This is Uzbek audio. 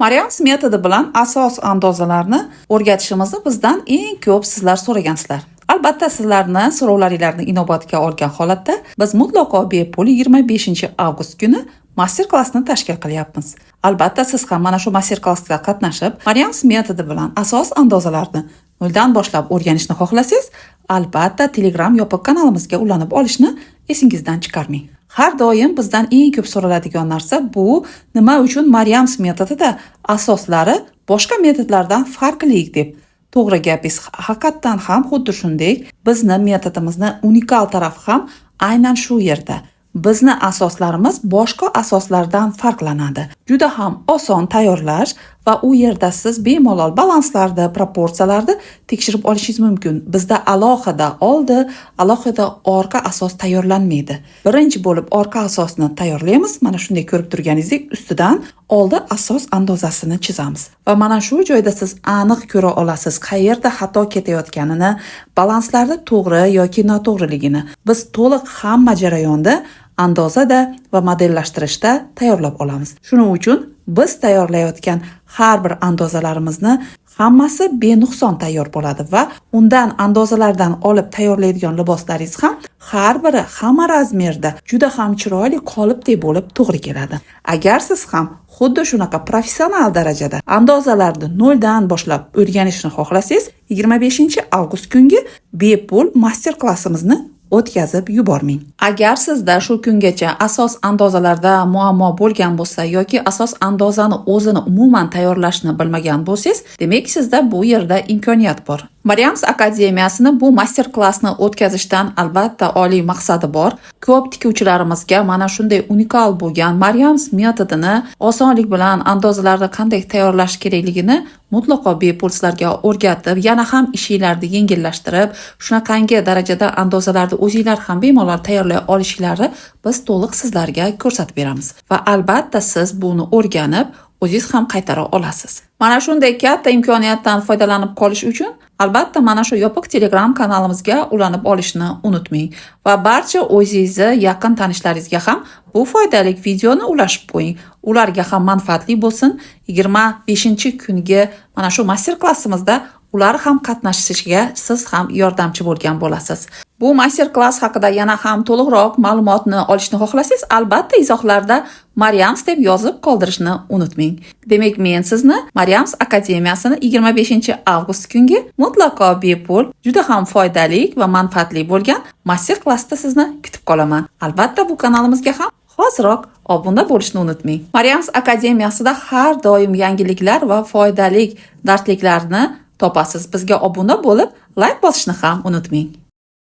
Mariams metodi bilan asos andozalarni o'rgatishimizni bizdan eng ko'p sizlar so'ragansizlar. Albatta sizlarni so'rovlaringizni inobatga olgan holatda biz mutlaqo bepul 25 avgust kuni master klassni tashkil qilyapmiz. Albatta siz ham mana shu master klassda qatnashib, Mariams metodi bilan asos andozalarni noldan boshlab o'rganishni xohlasangiz, albatta Telegram yopiq kanalimizga ulanib olishni esingizdan chiqarmang. Har doim bizdan eng ko'p so'raladigan narsa bu nima uchun Mariams metodida asoslari boshqa metodlardan farqli deb. To'g'ri gapingiz, haqiqatdan ham xuddi shunday. Bizni metodimizni unikal tarafi ham aynan shu yerda. Bizni asoslarimiz boshqa asoslardan farqlanadi. Juda ham oson tayyorlash va u yerda siz bemalol balanslarni, proporsiyalarni tekshirib olishingiz mumkin. Bizda alohida oldi, alohida orqa asos tayyorlanmaydi. Birinchi bo'lib orqa asosni tayyorlaymiz. Mana shunday ko'rib turganingizdek, ustidan oldi asos andozasini chizamiz. Va mana shu joyda siz aniq ko'ra olasiz, qayerda xato ketayotganini, balanslarni to'g'ri yoki noto'g'riligini. Biz to'liq hamma jarayonda andozada va modellashtirishda tayyorlab olamiz. Shuning uchun biz tayyorlayotgan har bir andozalarimizni hammasi benuqson tayyor bo'ladi va undan andozalardan olib tayyorlaydigan liboslaringiz ham har biri hamma razmerda juda ham chiroyli qolipdek bo'lib to'g'ri keladi. Agar siz ham xuddi shunaqa professional darajada andozalarni noldan boshlab o'rganishni xohlasangiz, 25 avgust kungi bepul master klassimizni o'tkazib yubormang. Agar sizda shu kungacha asos andozalarda muammo bo'lgan bo'lsa yoki asos andozani o'zini umuman tayyorlashni bilmagan bo'lsangiz, demak sizda bu yerda imkoniyat bor. Mariams akademiyasini bu master klassni o'tkazishdan albatta oliy maqsadi bor. Ko'p tikuvchilarimizga mana shunday unikal bo'lgan Mariams metodini osonlik bilan andozalarni qanday tayyorlash kerakligini mutlaqo bepul sizlarga o'rgatib, yana ham ishinglarni yengillashtirib, shunaqangi darajada andozalarni o'zingizlar ham bemalol tayyorlay olishingizni biz to'liq sizlarga ko'rsatib beramiz. Va albatta siz buni o'rganib, o'zingiz ham qaytara olasiz. Mana shunday katta imkoniyatdan foydalanib qolish uchun albatta mana shu yopiq Telegram kanalimizga ulanib olishni unutmang va barcha o'zingizni yaqin tanishlaringizga ham bu foydali videoni ulashib qo'ying. Ularga ham manfaatli bo'lsin. 25-kungi mana shu master klassimizda ular ham qatnashishiga siz ham yordamchi bo'lgan bo'lasiz. Bu master klass haqida yana ham to'liqroq ma'lumotni olishni xohlasangiz, albatta izohlarda Mariams deb yozib qoldirishni unutmang. Demak, men sizni Mariams akademiyasini 25 avgust kungi mutlaqo bepul, juda ham foydali va manfaatli bo'lgan master klassda sizni kutib qolaman. Albatta bu kanalimizga ham hoziroq obuna bo'lishni unutmang. Mariams akademiyasida har doim yangiliklar va foydali darsliklarni topasiz. Bizga obuna bo'lib, like bosishni ham unutmang.